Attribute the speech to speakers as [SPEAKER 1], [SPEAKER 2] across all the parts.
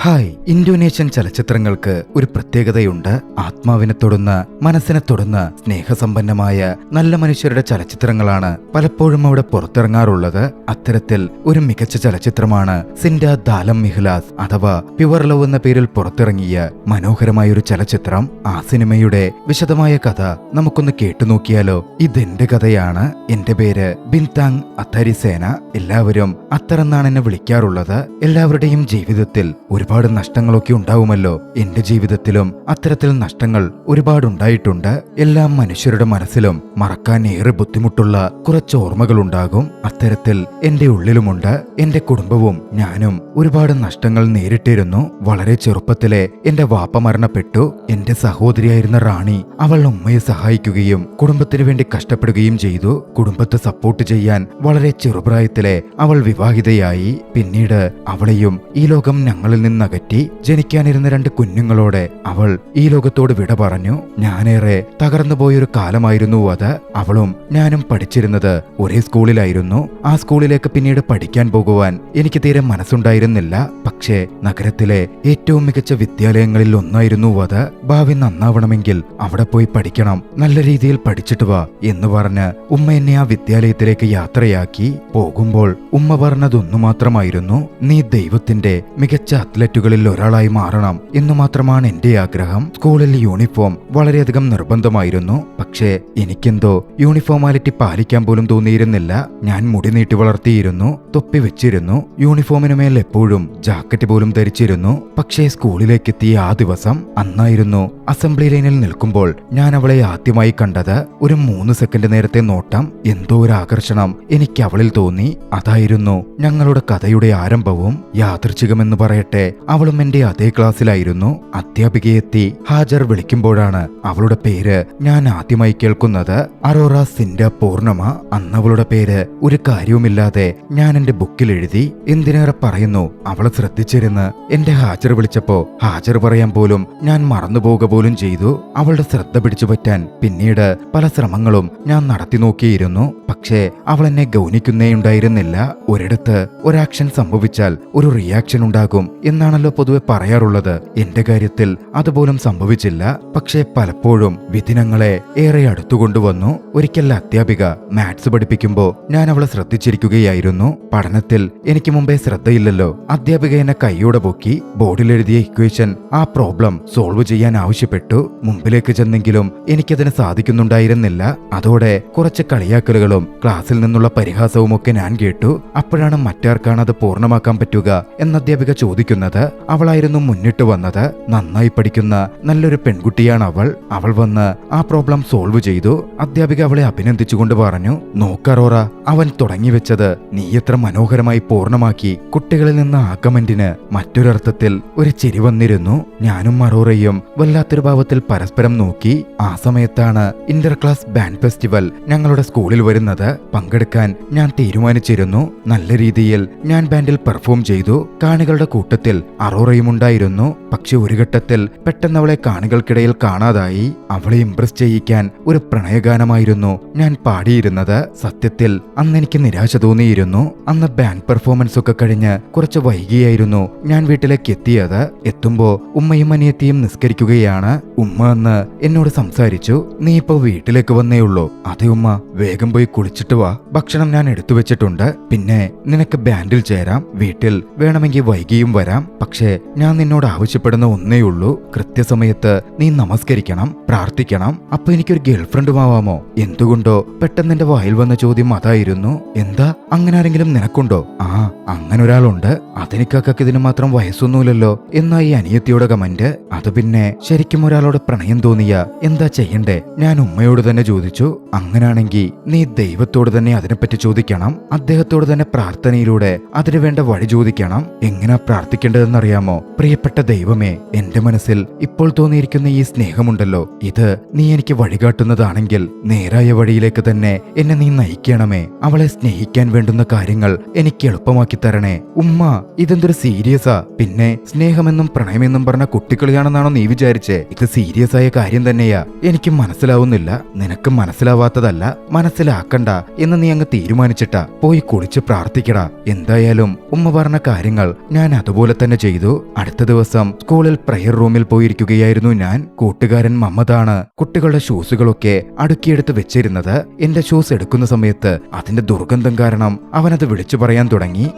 [SPEAKER 1] Hi, Indonesian ചലച്ചിത്രങ്ങൾക്ക് ഒരു പ്രത്യേകതയുണ്ട്. ആത്മാവിനെ തൊടുന്ന, മനസ്സിനെ തൊടുന്ന, സ്നേഹസമ്പന്നമായ നല്ല മനുഷ്യരുടെ ചലച്ചിത്രങ്ങളാണ് പലപ്പോഴും അവിടെ പുറത്തിറങ്ങാറുള്ളത്. അത്തരത്തിൽ ഒരു മികച്ച ചലച്ചിത്രമാണ് സിൻഡ ദാലം മിഹ്ലാസ് അഥവാ പ്യുവർ ലവ് എന്ന പേരിൽ പുറത്തിറങ്ങിയ മനോഹരമായൊരു ചലച്ചിത്രം. ആ സിനിമയുടെ വിശദമായ കഥ നമുക്കൊന്ന് കേട്ടുനോക്കിയാലോ? ഇതെന്റെ കഥയാണ്. എന്റെ പേര് ബിൻതാങ് അത്തരിസേന. എല്ലാവരും അത്തറെന്നാണ് എന്നെ വിളിക്കാറുള്ളത്. എല്ലാവരുടെയും ജീവിതത്തിൽ ഒരുപാട് നഷ്ടങ്ങളൊക്കെ ഉണ്ടാവുമല്ലോ. എന്റെ ജീവിതത്തിലും അത്തരത്തിൽ നഷ്ടങ്ങൾ ഒരുപാടുണ്ടായിട്ടുണ്ട്. എല്ലാ മനുഷ്യരുടെ മനസ്സിലും മറക്കാൻ ഏറെ ബുദ്ധിമുട്ടുള്ള കുറച്ച് ഓർമ്മകളുണ്ടാകും. അത്തരത്തിൽ എന്റെ ഉള്ളിലുമുണ്ട്. എന്റെ കുടുംബവും ഞാനും ഒരുപാട് നഷ്ടങ്ങൾ നേരിട്ടിരുന്നു. വളരെ ചെറുപ്പത്തിലെ എന്റെ വാപ്പ മരണപ്പെട്ടു. എന്റെ സഹോദരിയായിരുന്ന റാണി അവൾ ഉമ്മയെ സഹായിക്കുകയും കുടുംബത്തിനു വേണ്ടി കഷ്ടപ്പെടുകയും ചെയ്തു. കുടുംബത്തെ സപ്പോർട്ട് ചെയ്യാൻ വളരെ ചെറുപ്രായത്തിലെ അവൾ വിവാഹിതയായി. പിന്നീട് അവളെയും ഈ ലോകം ഞങ്ങളിൽ നിന്നകറ്റി. ജനിക്കാനിരുന്ന 2 കുഞ്ഞുങ്ങളോടെ അവൾ ഈ ലോകത്തോട് വിട പറഞ്ഞു. ഞാനേറെ തകർന്നു പോയൊരു കാലമായിരുന്നു അത്. അവളും ഞാനും പഠിച്ചിരുന്നത് ഒരേ സ്കൂളിലായിരുന്നു. ആ സ്കൂളിലേക്ക് പിന്നീട് പഠിക്കാൻ പോകുവാൻ എനിക്ക് തീരെ മനസ്സുണ്ടായിരുന്നില്ല. പക്ഷേ നഗരത്തിലെ ഏറ്റവും മികച്ച വിദ്യാലയങ്ങളിൽ ഒന്നായിരുന്നു അത്. ഭാവി നന്നാവണമെങ്കിൽ അവിടെ പോയി പഠിക്കണം, നല്ല രീതിയിൽ പഠിച്ചിട്ട് വാ എന്ന് പറഞ്ഞ് ഉമ്മ എന്നെ ആ വിദ്യാലയത്തിലേക്ക് യാത്രയാക്കി. പോകുമ്പോൾ ഉമ്മ പറഞ്ഞതൊന്നു മാത്രമായിരുന്നു: നീ ദൈവത്തിന്റെ മികച്ച അത്ലറ്റുകളിൽ ഒരാളായി മാറണം എന്നു മാത്രമാണ് എന്റെ ആഗ്രഹം. സ്കൂളിൽ യൂണിഫോം വളരെയധികം നിർബന്ധമായിരുന്നു. പക്ഷേ എനിക്കെന്തോ യൂണിഫോമാലിറ്റി പാലിക്കാൻ പോലും തോന്നിയിരുന്നില്ല. ഞാൻ മുടി നീട്ടി വളർത്തിയിരുന്നു, തൊപ്പി വെച്ചിരുന്നു, യൂണിഫോമിന് മേൽ എപ്പോഴും ജാക്കറ്റ് പോലും ധരിച്ചിരുന്നു. പക്ഷേ സ്കൂളിലേക്കെത്തിയ ആ ദിവസം, അന്നായിരുന്നു അസംബ്ലി ലൈനിൽ നിൽക്കുമ്പോൾ ഞാൻ അവളെ ആദ്യമായി കണ്ടത്. ഒരു 3 സെക്കൻഡ് നേരത്തെ നോട്ടം, എന്തോ ഒരു ആകർഷണം എനിക്ക് അവളിൽ തോന്നി. അതായിരുന്നു ഞങ്ങളുടെ കഥയുടെ ആരംഭവും. യാദൃച്ഛികമെന്ന് പറയട്ടെ, അവളും എന്റെ അതേ ക്ലാസ്സിലായിരുന്നു. അധ്യാപികയെത്തി ഹാജർ വിളിക്കുമ്പോഴാണ് അവളുടെ പേര് ഞാൻ ആദ്യമായി കേൾക്കുന്നത്. അറോറ സിൻഡ പൂർണമ. അന്ന് അവളുടെ പേര് ഒരു കാര്യവുമില്ലാതെ ഞാൻ എന്റെ ബുക്കിൽ എഴുതി. എന്തിനേറെ പറയുന്നു, അവളെ ശ്രദ്ധിച്ചിരുന്ന് എന്റെ ഹാജർ വിളിച്ചപ്പോ ഹാജർ പറയാൻ പോലും ഞാൻ മറന്നുപോകുക പോലും ചെയ്തു. അവളുടെ ശ്രദ്ധ പിടിച്ചു പറ്റാൻ പിന്നീട് പല ശ്രമങ്ങളും ഞാൻ നടത്തി നോക്കിയിരുന്നു. പക്ഷേ അവൾ എന്നെ ഗൗനിക്കുന്നേയുണ്ടായിരുന്നില്ല. ഒരിടത്ത് ഒരാക്ഷൻ സംഭവിച്ചാൽ ഒരു റിയാക്ഷൻ ഉണ്ടാകും എന്നാണല്ലോ പൊതുവെ പറയാറുള്ളത്. എന്റെ കാര്യത്തിൽ അതുപോലും സംഭവിച്ചില്ല. പക്ഷേ പലപ്പോഴും വിധിനങ്ങളെ ഏറെ അടുത്തുകൊണ്ടുവന്നു. ഒരിക്കൽ അധ്യാപിക മാത്സ് പഠിപ്പിക്കുമ്പോ ഞാൻ അവളെ ശ്രദ്ധിച്ചിരിക്കുകയായിരുന്നു. പഠനത്തിൽ എനിക്ക് മുമ്പേ ശ്രദ്ധയില്ലല്ലോ. അധ്യാപിക എന്നെ കൈയോടെ പൊക്കി ബോർഡിലെഴുതിയ ഇക്വേഷൻ, ആ പ്രോബ്ലം സോൾവ് ചെയ്യാൻ ആവശ്യപ്പെട്ടു. മുമ്പിലേക്ക് ചെന്നെങ്കിലും എനിക്കതിന് സാധിക്കുന്നുണ്ടായിരുന്നില്ല. അതോടെ കുറച്ച് കളിയാക്കലുകളും ക്ലാസ്സിൽ നിന്നുള്ള പരിഹാസവും ഒക്കെ ഞാൻ കേട്ടു. അപ്പോഴാണ് മറ്റാർക്കാണ് അത് പൂർണ്ണമാക്കാൻ പറ്റുക എന്ന അധ്യാപിക ചോദിക്കുന്നത്. അവളായിരുന്നു മുന്നിട്ട് വന്നത്. നന്നായി പഠിക്കുന്ന നല്ലൊരു പെൺകുട്ടിയാണ് അവൾ. അവൾ വന്ന് ആ പ്രോബ്ലം സോൾവ് ചെയ്തു. അധ്യാപിക അവളെ അഭിനന്ദിച്ചുകൊണ്ട് പറഞ്ഞു: നോക്കറോറ, അവൻ തുടങ്ങി വെച്ചത് നീ എത്ര മനോഹരമായി പൂർണ്ണമാക്കി. കുട്ടികളിൽ നിന്ന് ആ കമന്റിന് മറ്റൊരർത്ഥത്തിൽ ഒരു ചിരി വന്നിരുന്നു. ഞാനും അറോറയും വല്ലാത്തൊരു ഭാവത്തിൽ പരസ്പരം നോക്കി. ആ സമയത്താണ് ഇന്റർ ക്ലാസ് ബാൻഡ് ഫെസ്റ്റിവൽ ഞങ്ങളുടെ സ്കൂളിൽ വരുന്നത്. പങ്കെടുക്കാൻ ഞാൻ തീരുമാനിച്ചിരുന്നു. നല്ല രീതിയിൽ ഞാൻ ബാൻഡിൽ പെർഫോം ചെയ്തു. കാണികളുടെ കൂട്ടത്തിൽ അറോറയും ഉണ്ടായിരുന്നു. പക്ഷെ ഒരു ഘട്ടത്തിൽ പെട്ടെന്ന് അവളെ കാണികൾക്കിടയിൽ കാണാതായി. അവളെ ഇംപ്രസ് ചെയ്യിക്കാൻ ഒരു പ്രണയഗാനമായിരുന്നു ഞാൻ പാടിയിരുന്നത്. സത്യത്തിൽ അന്ന് എനിക്ക് നിരാശ തോന്നിയിരുന്നു. അന്ന് ബാൻഡ് പെർഫോമൻസ് ഒക്കെ കഴിഞ്ഞ് കുറച്ച് വൈകിയായിരുന്നു ഞാൻ വീട്ടിലേക്ക് എത്തിയത്. എത്തുമ്പോ ഉമ്മയും അനിയത്തിയും നിസ്കരിക്കുകയാണ്. ഉമ്മ അന്ന് എന്നോട് സംസാരിച്ചു: നീ ഇപ്പൊ വീട്ടിലേക്ക് വന്നേ ഉള്ളൂ. അതെ ഉമ്മ, വേഗം പോയി കുളിച്ചിട്ട് വാ. ഭക്ഷണം ഞാൻ എടുത്തു വെച്ചിട്ടുണ്ട്. പിന്നെ നിനക്ക് ബാൻഡിൽ ചേരാം. വീട്ടിൽ വേണമെങ്കിൽ വൈകിയും വരാം. പക്ഷേ ഞാൻ നിന്നോട് ആവശ്യപ്പെടുന്ന ഒന്നേ ഉള്ളൂ: കൃത്യസമയത്ത് നീ നമസ്കരിക്കണം, പ്രാർത്ഥിക്കണം. അപ്പൊ എനിക്കൊരു ഗേൾഫ്രണ്ടും ആവാമോ? എന്തുകൊണ്ടോ പെട്ടെന്ന് എന്റെ വായിൽ വന്ന ചോദ്യം അതായിരുന്നു. എന്താ, അങ്ങനെ ആരെങ്കിലും നിനക്കുണ്ടോ? ആ, അങ്ങനെ ഒരാളുണ്ട്. അതെനിക്കൊക്കെ ഇതിന് മാത്രം വയസ്സൊന്നുമില്ലല്ലോ എന്നാ ഈ അനിയത്തിയുടെ കമന്റ്. അത് പിന്നെ ശരിക്കും ഒരാളോട് പ്രണയം തോന്നിയ എന്താ ചെയ്യണ്ടേ? ഞാൻ ഉമ്മയോട് തന്നെ ചോദിച്ചു. അങ്ങനാണെങ്കിൽ നീ ദൈവത്തോട് തന്നെ അതിനെപ്പറ്റി ചോദിക്കണം. അദ്ദേഹത്തോട് തന്നെ പ്രാർത്ഥനയിലൂടെ അതിനു വേണ്ട വഴി ചോദിക്കണം. എങ്ങനാ പ്രാർത്ഥിക്കേണ്ടതെന്നറിയാമോ? പ്രിയപ്പെട്ട ദൈവം ദൈവമേ, എന്റെ മനസ്സിൽ ഇപ്പോൾ തോന്നിയിരിക്കുന്ന ഈ സ്നേഹമുണ്ടല്ലോ, ഇത് നീ എനിക്ക് വഴികാട്ടുന്നതാണെങ്കിൽ നേരായ വഴിയിലേക്ക് തന്നെ എന്നെ നീ നയിക്കണമേ. അവളെ സ്നേഹിക്കാൻ വേണ്ടുന്ന കാര്യങ്ങൾ എനിക്ക് എളുപ്പമാക്കി തരണേ. ഉമ്മ, ഇതെന്തൊരു സീരിയസാ? പിന്നെ സ്നേഹമെന്നും പ്രണയമെന്നും പറഞ്ഞ കുട്ടിക്കളിയാണെന്നാണോ നീ വിചാരിച്ചേ? ഇത് സീരിയസ് ആയ കാര്യം തന്നെയാ. എനിക്ക് മനസ്സിലാവുന്നില്ല. നിനക്ക് മനസ്സിലാവാത്തതല്ല, മനസ്സിലാക്കണ്ട എന്ന് നീ അങ്ങ് തീരുമാനിച്ചിട്ടാ. പോയി കുളിച്ച് പ്രാർത്ഥിക്കടാ. എന്തായാലും ഉമ്മ പറഞ്ഞ കാര്യങ്ങൾ ഞാൻ അതുപോലെ തന്നെ ചെയ്തു. അടുത്ത ദിവസം സ്കൂളിൽ പ്രയർ റൂമിൽ പോയിരിക്കുകയായിരുന്നു ഞാൻ. കൂട്ടുകാരൻ മമ്മദാണ് കുട്ടികളുടെ ഷൂസുകളൊക്കെ അടുക്കിയെടുത്ത് വെച്ചിരുന്നത്. എന്റെ ഷൂസ് എടുക്കുന്ന സമയത്ത് അതിന്റെ ദുർഗന്ധം കാരണം അവനത് വിളിച്ചു പറയാൻ തുടങ്ങി.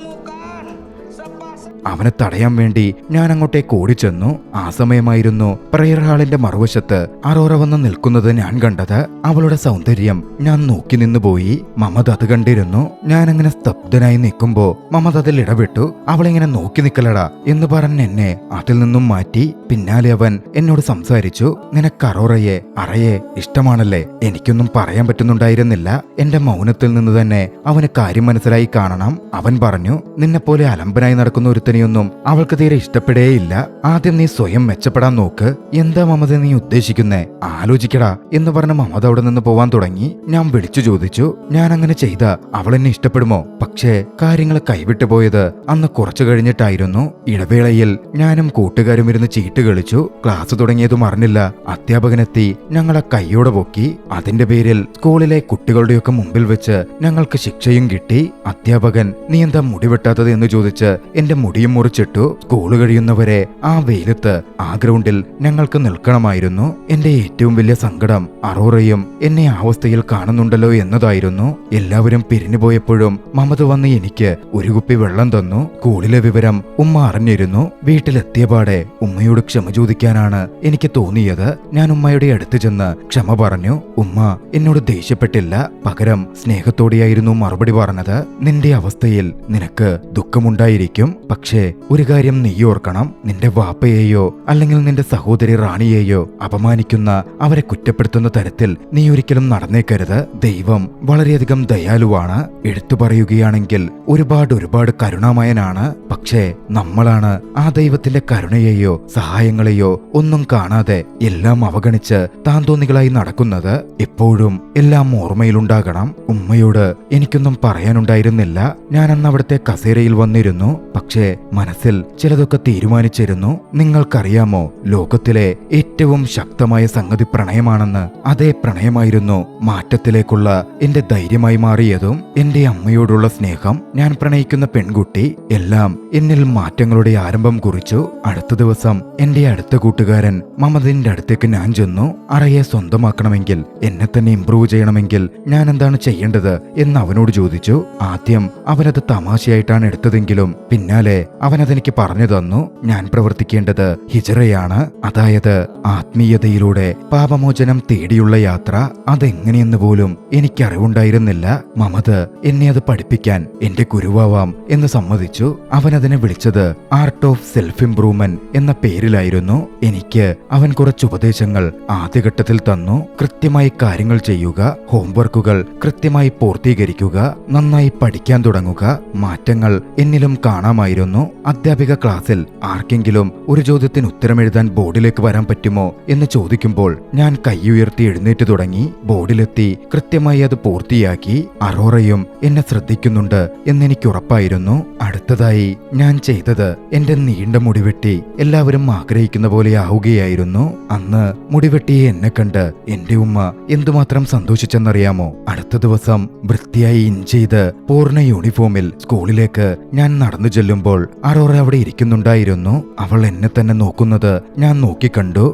[SPEAKER 1] അവനെ തടയാൻ വേണ്ടി ഞാൻ അങ്ങോട്ടേക്ക് ഓടിച്ചെന്നു. ആ സമയമായിരുന്നു പ്രയർ ഹാളിന്റെ മറുവശത്ത് അറോറ വന്ന് നിൽക്കുന്നത് ഞാൻ കണ്ടത്. അവളുടെ സൗന്ദര്യം ഞാൻ നോക്കി നിന്നുപോയി. മമത് അത് കണ്ടിരുന്നു. ഞാൻ അങ്ങനെ സ്തബ്ധനായി നിൽക്കുമ്പോ മമത് അതിൽ ഇടപെട്ടു. അവളിങ്ങനെ നോക്കി നിൽക്കലടാ എന്ന് പറഞ്ഞ് എന്നെ അതിൽ നിന്നും മാറ്റി. പിന്നാലെ അവൻ എന്നോട് സംസാരിച്ചു. നിനക്ക് അറയെ ഇഷ്ടമാണല്ലേ? എനിക്കൊന്നും പറയാൻ പറ്റുന്നുണ്ടായിരുന്നില്ല. എന്റെ മൗനത്തിൽ നിന്ന് തന്നെ അവന് കാര്യം മനസ്സിലായി കാണണം. അവൻ പറഞ്ഞു, നിന്നെപ്പോലെ അലമ്പനായി നടക്കുന്ന ഒരുത്തനെയൊന്നും അവൾക്ക് തീരെ ഇഷ്ടപ്പെടേയില്ല. ആദ്യം നീ സ്വയം മെച്ചപ്പെടാൻ നോക്ക്. എന്താ മമത നീ ഉദ്ദേശിക്കുന്നേ? ആലോചിക്കടാ എന്ന് പറഞ്ഞ മമത അവിടെ നിന്ന് പോവാൻ തുടങ്ങി. ഞാൻ വിളിച്ചു ചോദിച്ചു, ഞാൻ അങ്ങനെ ചെയ്ത അവൾ എന്നെ ഇഷ്ടപ്പെടുമോ? പക്ഷേ കാര്യങ്ങൾ കൈവിട്ടു പോയത് അന്ന് കുറച്ചു കഴിഞ്ഞിട്ടായിരുന്നു. ഇടവേളയിൽ ഞാനും കൂട്ടുകാരും ഇരുന്ന് ചീട്ട് കളിച്ചു. ക്ലാസ് തുടങ്ങിയതും അറിഞ്ഞില്ല. അധ്യാപകനെത്തി ഞങ്ങളെ കൈയോടെ പൊക്കി. അതിന്റെ പേരിൽ സ്കൂളിലെ കുട്ടികളുടെയൊക്കെ മുമ്പിൽ വെച്ച് ഞങ്ങൾക്ക് ശിക്ഷയും കിട്ടി. അധ്യാപകൻ, നീ എന്താ മുടി വെട്ടാത്തത് എന്ന് ചോദിച്ച് എന്റെ മുടിയും മുറിച്ചിട്ടു. സ്കൂള് കഴിയുന്നവരെ ആ വെയിലത്ത് ആ ഗ്രൗണ്ടിൽ ഞങ്ങൾക്ക് നിൽക്കണമായിരുന്നു. എന്റെ ഏറ്റവും വലിയ സങ്കടം അറോറയും എന്നെ ആ അവസ്ഥയിൽ കാണുന്നുണ്ടല്ലോ എന്നതായിരുന്നു. എല്ലാവരും പിരിഞ്ഞുപോയപ്പോഴും മമത വന്ന് എനിക്ക് ഒരു കുപ്പി വെള്ളം തന്നു. സ്കൂളിലെ വിവരം ഉമ്മ അറിഞ്ഞിരുന്നു. വീട്ടിലെത്തിയപാടെ ഉമ്മയോട് ക്ഷമ ചോദിക്കാനാണ് എനിക്ക് തോന്നിയത്. ഞാൻ ഉമ്മയുടെ അടുത്ത് ചെന്ന് ക്ഷമ പറഞ്ഞു. ഉമ്മ എന്നോട് ദേഷ്യപ്പെട്ടില്ല, പകരം സ്നേഹത്തോടെയായിരുന്നു മറുപടി പറഞ്ഞത്. നിന്റെ അവസ്ഥയിൽ നിനക്ക് ദുഃഖമുണ്ടായിരിക്കും. പക്ഷേ ഒരു കാര്യം നീ ഓർക്കണം, നിന്റെ വാപ്പയെയോ അല്ലെങ്കിൽ നിന്റെ സഹോദരി റാണിയെയോ അപമാനിക്കുന്ന, അവരെ കുറ്റപ്പെടുത്തുന്ന തരത്തിൽ നീ ഒരിക്കലും നടന്നേക്കരുത്. ദൈവം വളരെയധികം ദയാലുവാണ്. എടുത്തു പറയുകയാണെങ്കിൽ ഒരുപാട് കരുണാമയനാണ്. പക്ഷേ നമ്മളാണ് ആ ദൈവത്തിന്റെ കരുണയെയോ സഹായങ്ങളെയോ ഒന്നും കാണാതെ എല്ലാം അവഗണിച്ച് താൻ തോന്നികളായി നടക്കുന്നത്. എപ്പോഴും എല്ലാം ഓർമ്മയിലുണ്ടാകണം. ഉമ്മയോട് എനിക്കൊന്നും പറയാനുണ്ടായിരുന്നില്ല. ഞാൻ അന്ന് അവിടുത്തെ കസേരയിൽ വന്നിരുന്നു. പക്ഷേ മനസ്സിൽ ചിലതൊക്കെ തീരുമാനിച്ചിരുന്നു. നിങ്ങൾക്കറിയാമോ, ലോകത്തിലെ ഏറ്റവും ശക്തമായ സംഗതി പ്രണയമാണെന്ന്. അതേ പ്രണയമായിരുന്നു മാറ്റത്തിലേക്കുള്ള എന്റെ ധൈര്യമായി മാറിയതും. എന്റെ അമ്മയോടുള്ള സ്നേഹം, ഞാൻ പ്രണയിക്കുന്ന പെൺകുട്ടി, എല്ലാം എന്നിൽ മാറ്റങ്ങളുടെ ആരംഭം കുറിച്ചു. അടുത്ത ദിവസം എന്റെ അടുത്ത കൂട്ടുകാരൻ മമതിന്റെ അടുത്തേക്ക് ഞാൻ ചെന്നു. അറയെ സ്വന്തമാക്കണമെങ്കിൽ, എന്നെ തന്നെ ഇംപ്രൂവ് ചെയ്യണമെങ്കിൽ ഞാൻ എന്താണ് ചെയ്യേണ്ടത് എന്ന് അവനോട് ചോദിച്ചു. ആദ്യം അവനത് തമാശയായിട്ടാണ് എടുത്തതെങ്കിലും പിന്നാലെ അവനതെനിക്ക് പറഞ്ഞു തന്നു. ഞാൻ പ്രവർത്തിക്കേണ്ടത് ഹിജറയാണ്, അതായത് ആത്മീയതയിലൂടെ പാപമോചനം തേടിയുള്ള യാത്ര. അതെങ്ങനെയെന്ന് പോലും എനിക്കറിവുണ്ടായിരുന്നില്ല. മമത് എന്നെ അത് പഠിപ്പിക്കാൻ എന്റെ ഗുരുവാവാം എന്ന് സമ്മതിച്ചു. അവനതിനെ വിളിച്ചത് ആർട്ട് ഓഫ് സെൽഫ് ഇംപ്രൂവ്മെന്റ് എന്ന പേരിലായിരുന്നു. എനിക്ക് അവൻ കുറച്ച് ഉപദേശങ്ങൾ ആദ്യഘട്ടത്തിൽ തന്നു. കൃത്യമായി കാര്യങ്ങൾ ചെയ്യുക, ഹോംവർക്കുകൾ കൃത്യമായി പൂർത്തീകരിക്കുക, നന്നായി പഠിക്കാൻ തുടങ്ങുക. മാറ്റങ്ങൾ എന്നിലും കാണാമായിരുന്നു. അധ്യാപിക ക്ലാസ്സിൽ ആർക്കെങ്കിലും ഒരു ചോദ്യത്തിന് ഉത്തരമെഴുതാൻ ബോർഡിലേക്ക് വരാൻ പറ്റുമോ എന്ന് ചോദിക്കുമ്പോൾ ഞാൻ കൈയുയർത്തി എഴുന്നേറ്റ് തുടങ്ങി. ബോർഡിലെത്തി കൃത്യമായി അത് പൂർത്തിയാക്കി. അറോറയും എന്നെ ശ്രദ്ധിക്കുന്നുണ്ട് എന്നെനിക്ക് ഉറപ്പായിരുന്നു. അടുത്തതായി ഞാൻ ചെയ്തത് എന്റെ നീണ്ട മുടിവെട്ടി എല്ലാവരും ആഗ്രഹിക്കുന്ന പോലെ ആവുകയായിരുന്നു. അന്ന് മുടിവെട്ടിയെ എന്നെ കണ്ട് എന്റെ ഉമ്മ എന്തുമാത്രം സന്തോഷിച്ചെന്നറിയാമോ? അടുത്ത ദിവസം വൃത്തിയായി ഇൻ ചെയ്ത് പൂർണ്ണ യൂണിഫോമിൽ സ്കൂളിലേക്ക് ഞാൻ നടന്നു ചെല്ലുമ്പോൾ അറോറ അവിടെ ഇരിക്കുന്നുണ്ടായിരുന്നു. അവൾ എന്നെ തന്നെ നോക്കുന്നത് ഞാൻ നോക്കിക്കണ്ടു.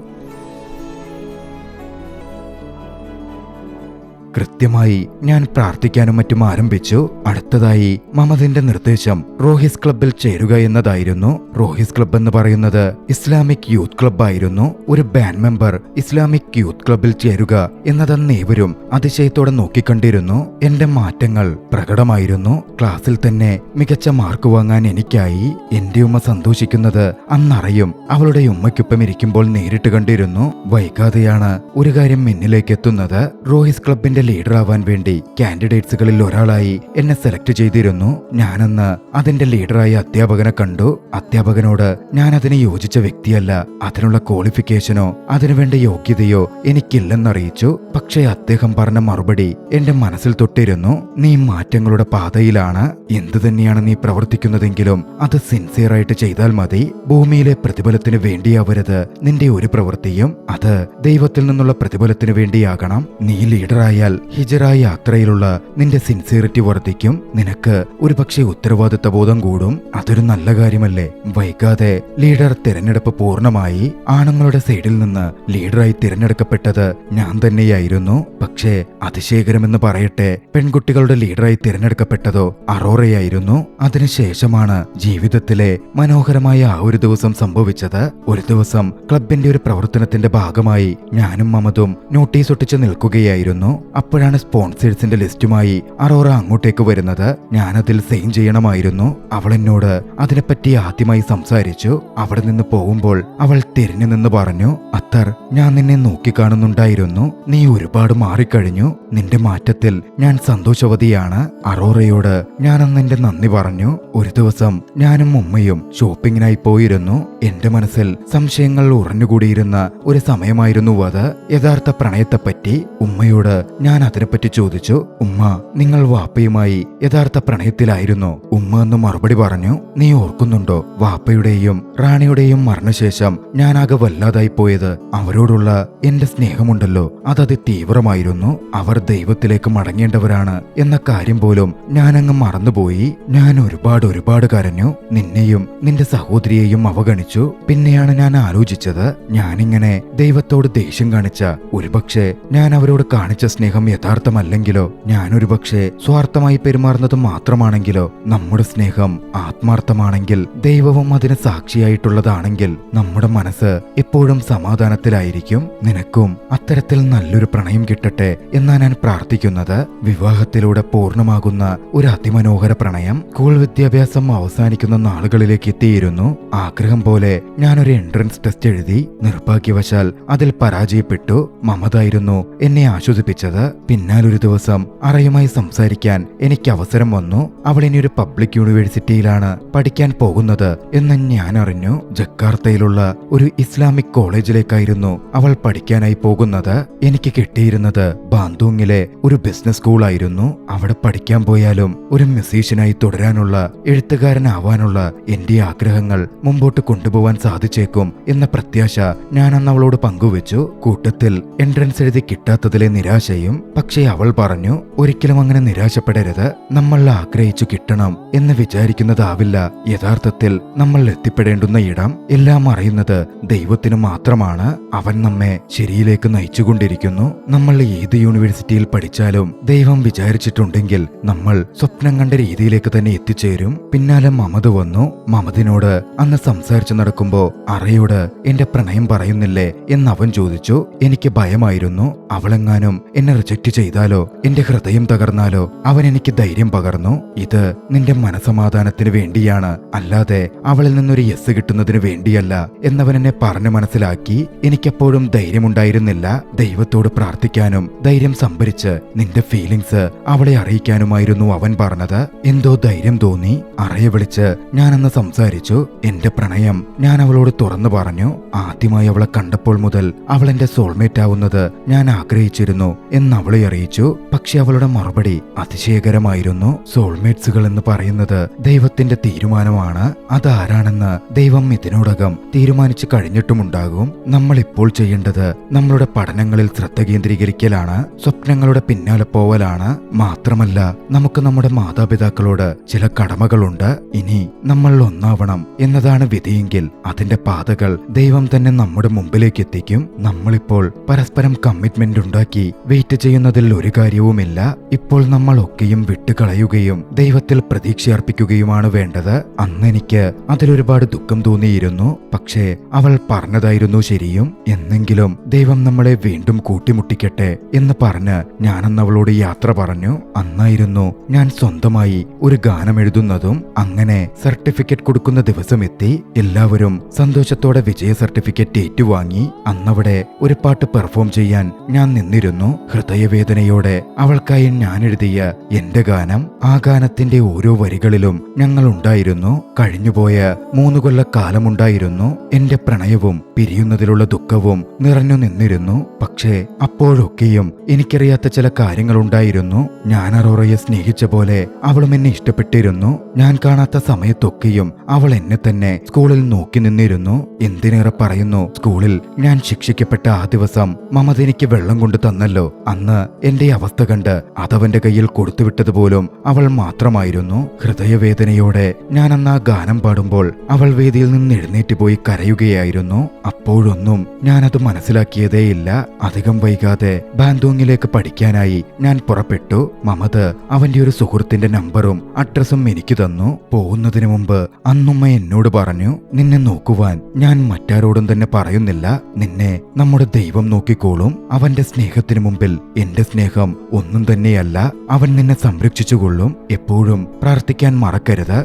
[SPEAKER 1] കൃത്യമായി ഞാൻ പ്രാർത്ഥിക്കാനും മറ്റും ആരംഭിച്ചു. അടുത്തതായി മമതിന്റെ നിർദ്ദേശം റോഹിസ് ക്ലബിൽ ചേരുക എന്നതായിരുന്നു. റോഹിസ് ക്ലബ് എന്ന് പറയുന്നത് ഇസ്ലാമിക് യൂത്ത് ക്ലബ് ആയിരുന്നു. ഒരു ബാൻഡ് മെമ്പർ ഇസ്ലാമിക് യൂത്ത് ക്ലബിൽ ചേരുക എന്നതന്ന് ഏവരും അതിശയത്തോടെ നോക്കിക്കണ്ടിരുന്നു. എന്റെ മാറ്റങ്ങൾ പ്രകടമായിരുന്നു. ക്ലാസ്സിൽ തന്നെ മികച്ച മാർക്ക് വാങ്ങാൻ എനിക്കായി. എന്റെ ഉമ്മ സന്തോഷിക്കുന്നത് അന്നറിയും. അവളുടെ ഉമ്മയ്ക്കൊപ്പം ഇരിക്കുമ്പോൾ നേരിട്ട് കണ്ടിരുന്നു. വൈകാതെയാണ് ഒരു കാര്യം എന്നിലേക്ക് എത്തുന്നത്. റോഹിസ് ക്ലബിന്റെ ലീഡറാവാൻ വേണ്ടി കാൻഡിഡേറ്റ്സുകളിൽ ഒരാളായി എന്നെ സെലക്ട് ചെയ്തിരുന്നു. ഞാനന്ന് അതിന്റെ ലീഡറായ അധ്യാപകനെ കണ്ടു. അധ്യാപകനോട് ഞാൻ അതിന് യോജിച്ച വ്യക്തിയല്ല, അതിനുള്ള ക്വാളിഫിക്കേഷനോ അതിനുവേണ്ട യോഗ്യതയോ എനിക്കില്ലെന്നറിയിച്ചു. പക്ഷേ അദ്ദേഹം പറഞ്ഞ മറുപടി എന്റെ മനസ്സിൽ തൊട്ടിരുന്നു. നീ മാറ്റങ്ങളുടെ പാതയിലാണ്. എന്തു തന്നെയാണ് നീ പ്രവർത്തിക്കുന്നതെങ്കിലും അത് സിൻസിയറായിട്ട് ചെയ്താൽ മതി. ഭൂമിയിലെ പ്രതിഫലത്തിന് വേണ്ടിയാവരുത് നിന്റെ ഒരു പ്രവൃത്തിയും, അത് ദൈവത്തിൽ നിന്നുള്ള പ്രതിഫലത്തിന് വേണ്ടിയാകണം. നീ ലീഡറായാൽ ഹിജറ യാത്രയിലുള്ള നിന്റെ സിൻസിയറിറ്റി വർദ്ധിക്കും. നിനക്ക് ഒരുപക്ഷെ ഉത്തരവാദിത്ത ബോധം കൂടും. അതൊരു നല്ല കാര്യമല്ലേ? വൈകാതെ ലീഡർ തിരഞ്ഞെടുപ്പ് പൂർണ്ണമായി. ആണുങ്ങളുടെ സൈഡിൽ നിന്ന് ലീഡറായി തിരഞ്ഞെടുക്കപ്പെട്ടത് ഞാൻ തന്നെയായിരുന്നു. പക്ഷേ അതിശയകരമെന്ന് പറയട്ടെ, പെൺകുട്ടികളുടെ ലീഡറായി തിരഞ്ഞെടുക്കപ്പെട്ടതോ അറോറയായിരുന്നു. അതിനുശേഷമാണ് ജീവിതത്തിലെ മനോഹരമായ ആ ഒരു ദിവസം സംഭവിച്ചത്. ഒരു ദിവസം ക്ലബിന്റെ ഒരു പ്രവർത്തനത്തിന്റെ ഭാഗമായി ഞാനും മമതും നോട്ടീസ് ഒട്ടിച്ച് നിൽക്കുകയായിരുന്നു. അപ്പോഴാണ് സ്പോൺസേഴ്സിന്റെ ലിസ്റ്റുമായി അറോറ അങ്ങോട്ടേക്ക് വരുന്നത്. ഞാനതിൽ സൈൻ ചെയ്യണമായിരുന്നു. അവൾ എന്നോട് അതിനെപ്പറ്റി ആദ്യമായി സംസാരിച്ചു. അവിടെ നിന്ന് പോകുമ്പോൾ അവൾ തിരിഞ്ഞു നിന്ന് പറഞ്ഞു, അത്തർ, ഞാൻ നിന്നെ നോക്കിക്കാണുന്നുണ്ടായിരുന്നു. നീ ഒരുപാട് മാറിക്കഴിഞ്ഞു. നിന്റെ മാറ്റത്തിൽ ഞാൻ സന്തോഷവതിയാണ്. അറോറയോട് ഞാൻ അന്ന് എന്റെ നന്ദി പറഞ്ഞു. ഒരു ദിവസം ഞാനും ഉമ്മയും ഷോപ്പിങ്ങിനായി പോയിരുന്നു. എന്റെ മനസ്സിൽ സംശയങ്ങൾ ഉറഞ്ഞുകൂടിയിരുന്ന ഒരു സമയമായിരുന്നു അത്. യഥാർത്ഥ പ്രണയത്തെപ്പറ്റി ഉമ്മയോട് ഞാൻ അതിനെപ്പറ്റി ചോദിച്ചു. ഉമ്മ, നിങ്ങൾ വാപ്പയുമായി യഥാർത്ഥ പ്രണയത്തിലായിരുന്നു? ഉമ്മ എന്ന് മറുപടി പറഞ്ഞു. നീ ഓർക്കുന്നുണ്ടോ, വാപ്പയുടെയും റാണിയുടെയും മരണശേഷം ഞാനാകെ വല്ലാതായി പോയത്? അവരോടുള്ള എന്റെ സ്നേഹമുണ്ടല്ലോ, അതത് തീവ്രമായിരുന്നു. അവർ ദൈവത്തിലേക്ക് മടങ്ങേണ്ടവരാണ് എന്ന കാര്യം പോലും ഞാനങ്ങ് മറന്നുപോയി. ഞാൻ ഒരുപാട് കരഞ്ഞു. നിന്നെയും നിന്റെ സഹോദരിയെയും അവഗണിച്ചു. പിന്നെയാണ് ഞാൻ ആലോചിച്ചത്, ഞാനിങ്ങനെ ദൈവത്തോട് ദേഷ്യം കാണിച്ച ഒരുപക്ഷെ ഞാൻ അവരോട് കാണിച്ച സ്നേഹം യഥാർത്ഥമല്ലെങ്കിലോ, ഞാനൊരുപക്ഷെ സ്വാർത്ഥമായി പെരുമാറുന്നത് മാത്രമാണെങ്കിലോ, നമ്മുടെ സ്നേഹം ആത്മാർത്ഥമാണെങ്കിൽ, ദൈവവും അതിന് സാക്ഷിയായിട്ടുള്ളതാണെങ്കിൽ നമ്മുടെ മനസ്സ് എപ്പോഴും സമാധാനത്തിലായിരിക്കും. നിനക്കും അത്തരത്തിൽ നല്ലൊരു പ്രണയം കിട്ടട്ടെ എന്നാ ഞാൻ പ്രാർത്ഥിക്കുന്നത്. വിവാഹത്തിലൂടെ പൂർണ്ണമാകുന്ന ഒരു അതിമനോഹര പ്രണയം. സ്കൂൾ വിദ്യാഭ്യാസം അവസാനിക്കുന്ന നാളുകളിലേക്ക് എത്തിയിരുന്നു. ആഗ്രഹം പോലെ ഞാനൊരു എൻട്രൻസ് ടെസ്റ്റ് എഴുതി. നിർഭാഗ്യവശാൽ അതിൽ പരാജയപ്പെട്ടു. മമതായിരുന്നു എന്നെ ആശ്വസിപ്പിച്ചത്. പിന്നാലൊരു ദിവസം അറയുമായി സംസാരിക്കാൻ എനിക്ക് അവസരം വന്നു. അവൾ ഇനി ഒരു പബ്ലിക് യൂണിവേഴ്സിറ്റിയിലാണ് പഠിക്കാൻ പോകുന്നത് എന്ന് ഞാൻ അറിഞ്ഞു. ജക്കാർത്തയിലുള്ള ഒരു ഇസ്ലാമിക് കോളേജിലേക്കായിരുന്നു അവൾ പഠിക്കാനായി പോകുന്നത്. എനിക്ക് കിട്ടിയിരുന്നത് ബാന്തൂങ്ങിലെ ഒരു ബിസിനസ് സ്കൂളായിരുന്നു. അവിടെ പഠിക്കാൻ പോയാലും ഒരു മ്യൂസീഷ്യനായി തുടരാനുള്ള, എഴുത്തുകാരനാവാനുള്ള എന്റെ ആഗ്രഹങ്ങൾ മുമ്പോട്ട് കൊണ്ടുപോവാൻ സാധിച്ചേക്കും എന്ന പ്രത്യാശ ഞാൻ അന്ന് അവളോട് പങ്കുവെച്ചു. കൂട്ടത്തിൽ എൻട്രൻസ് എഴുതി കിട്ടാത്തതിലെ നിരാശയും. പക്ഷേ അവൾ പറഞ്ഞു, ഒരിക്കലും അങ്ങനെ നിരാശപ്പെടരുത്. നമ്മൾ ആഗ്രഹിച്ചു കിട്ടണം എന്ന് വിചാരിക്കുന്നതാവില്ല യഥാർത്ഥത്തിൽ നമ്മൾ എത്തിപ്പെടേണ്ടുന്ന ഇടം. എല്ലാം അറിയുന്നത് ദൈവത്തിന് മാത്രമാണ്. അവൻ നമ്മെ ശരിയിലേക്ക് നയിച്ചുകൊണ്ടിരിക്കുന്നു. നമ്മൾ ഏത് യൂണിവേഴ്സിറ്റിയിൽ പഠിച്ചാലും ദൈവം വിചാരിച്ചിട്ടുണ്ടെങ്കിൽ നമ്മൾ സ്വപ്നം കണ്ട രീതിയിലേക്ക് തന്നെ എത്തിച്ചേരും. പിന്നാലെ മമത വന്നു. മമതിനോട് അന്ന് സംസാരിച്ചു നടക്കുമ്പോ അറയോട് എന്റെ പ്രണയം പറയുന്നില്ലേ എന്ന് അവൻ ചോദിച്ചു. എനിക്ക് ഭയമായിരുന്നു, അവളെങ്ങാനും എന്നെ റിജക്റ്റ് ചെയ്താലോ, എന്റെ ഹൃദയം തകർന്നാലോ. അവൻ എനിക്ക് ധൈര്യം പകർന്നു. ഇത് നിന്റെ മനസമാധാനത്തിന് വേണ്ടിയാണ്, അല്ലാതെ അവളിൽ നിന്നൊരു യെസ് കിട്ടുന്നതിന് വേണ്ടിയല്ല എന്നവൻ എന്നെ പറഞ്ഞു മനസ്സിലാക്കി. എനിക്കെപ്പോഴും ധൈര്യമുണ്ടായിരുന്നില്ല. ദൈവത്തോട് പ്രാർത്ഥിക്കാനും ധൈര്യം സംഭരിച്ച് നിന്റെ ഫീലിങ്സ് അവളെ അറിയിക്കാനുമായിരുന്നു അവൻ പറഞ്ഞത്. എന്തോ ധൈര്യം തോന്നി. അറയെ വിളിച്ച് ഞാനന്ന് സംസാരിച്ചു. എന്റെ പ്രണയം ഞാൻ അവളോട് തുറന്നു പറഞ്ഞു. ആദ്യമായി അവളെ കണ്ടപ്പോൾ മുതൽ അവൾ എന്റെ സോൾമേറ്റ് ആവുന്നത് ഞാൻ ആഗ്രഹിച്ചിരുന്നു എന്ന് അവളെ അറിയിച്ചു. പക്ഷെ അവളുടെ മറുപടി അതിശയകരമായിരുന്നു. സോൾമേറ്റ്സുകൾ എന്ന് പറയുന്നത് ദൈവത്തിന്റെ തീരുമാനമാണ്. അതാരാണെന്ന് ദൈവം ഇതിനോടകം തീരുമാനിച്ചു കഴിഞ്ഞിട്ടുമുണ്ടാകും. നമ്മൾ ഇപ്പോൾ ചെയ്യേണ്ടത് നമ്മളുടെ പഠനങ്ങളിൽ ശ്രദ്ധ കേന്ദ്രീകരിക്കലാണ്, സ്വപ്നങ്ങളുടെ പിന്നാലെ പോവലാണ്. മാത്രമല്ല, നമുക്ക് നമ്മുടെ മാതാപിതാക്കളോട് ചില കടമകളുണ്ട്. ഇനി നമ്മൾ ഒന്നാവണം എന്നതാണ് വിധിയെങ്കിൽ അതിന്റെ പാതകൾ ദൈവം തന്നെ നമ്മുടെ മുമ്പിലേക്ക് എത്തിക്കും. നമ്മളിപ്പോൾ പരസ്പരം കമ്മിറ്റ്മെന്റ് ഉണ്ടാക്കി വെയിറ്റ് ചെയ്യുന്നതിൽ ഒരു കാര്യവുമില്ല. ഇപ്പോൾ നമ്മൾ ഒക്കെയും വിട്ടുകളയുകയും ദൈവത്തിൽ പ്രതീക്ഷയർപ്പിക്കുകയുമാണ് വേണ്ടത്. അന്ന് എനിക്ക് അതിലൊരുപാട് ദുഃഖം തോന്നിയിരുന്നു. പക്ഷേ അവൾ പറഞ്ഞതായിരുന്നു ശരിയും. എന്നെങ്കിലും ദൈവം നമ്മളെ വീണ്ടും കൂട്ടിമുട്ടിക്കട്ടെ എന്ന് പറഞ്ഞ് ഞാനന്ന് അവളോട് യാത്ര പറഞ്ഞു. അന്നായിരുന്നു ഞാൻ സ്വന്തമായി ഒരു ഗാനം എഴുതുന്നതും. അങ്ങനെ സർട്ടിഫിക്കറ്റ് കൊടുക്കുന്ന ദിവസം എത്തി. എല്ലാവരും സന്തോഷത്തോടെ വിജയ സർട്ടിഫിക്കറ്റ് ഏറ്റുവാങ്ങി. അന്നവിടെ ഒരു പാട്ട് പെർഫോം ചെയ്യാൻ ഞാൻ നിന്നിരുന്നു. ഹൃദയവേദനയോടെ അവൾക്കായി ഞാൻ എഴുതിയ എന്റെ ഗാനം. ആ ഗാനത്തിന്റെ ഓരോ വരികളിലും ഞങ്ങൾ ഉണ്ടായിരുന്നു. കഴിഞ്ഞുപോയ 3 കൊല്ലക്കാലമുണ്ടായിരുന്നു. എന്റെ പ്രണയവും പിരിയുന്നതിലുള്ള ദുഃഖവും നിറഞ്ഞു നിന്നിരുന്നു. പക്ഷേ അപ്പോഴൊക്കെയും എനിക്കറിയാത്ത ചില കാര്യങ്ങളുണ്ടായിരുന്നു. ഞാൻ അറോറയെ സ്നേഹിച്ച പോലെ അവളും എന്നെ ഇഷ്ടപ്പെട്ടിരുന്നു. ഞാൻ കാണാത്ത സമയത്തൊക്കെയും അവൾ എന്നെ തന്നെ സ്കൂളിൽ നോക്കി നിന്നിരുന്നു. എന്തിനേറെ പറയുന്നു, സ്കൂളിൽ ഞാൻ ശിക്ഷിക്കപ്പെട്ട ആ ദിവസം മമത എനിക്ക് വെള്ളം കൊണ്ട് തന്നല്ലോ. അന്ന് എന്റെ അവസ്ഥ കണ്ട് അതവന്റെ കയ്യിൽ കൊടുത്തുവിട്ടതുപോലും അവൾ മാത്രമായിരുന്നു. ഹൃദയവേദനയോടെ ഞാൻ അന്ന് ആ ഗാനം പാടുമ്പോൾ അവൾ വേദിയിൽ നിന്ന് എഴുന്നേറ്റ് പോയി കരയുകയായിരുന്നു. അപ്പോഴൊന്നും ഞാനത് മനസ്സിലാക്കിയതേയില്ല. അധികം വൈകാതെ ബാന്തോങ്ങിലേക്ക് പഠിക്കാനായി ഞാൻ പുറപ്പെട്ടു. മമത അവന്റെ ഒരു സുഹൃത്തിന്റെ നമ്പറും അഡ്രസ്സും എനിക്ക് തന്നു. പോകുന്നതിന് മുമ്പ് അന്നുമ്മ എന്നോട് പറഞ്ഞു, നിന്നെ നോക്കുവാൻ ഞാൻ മറ്റാരോടും തന്നെ പറയുന്നില്ല. നിന്നെ നമ്മുടെ ദൈവം നോക്കിക്കോളും. അവന്റെ സ്നേഹത്തിനു മുമ്പിൽ എന്റെ സ്നേഹം ഒന്നും തന്നെയല്ല. അവൻ നിന്നെ സംരക്ഷിച്ചുകൊള്ളും. എപ്പോഴും പ്രാർത്ഥിക്കാൻ മറക്കരുത്.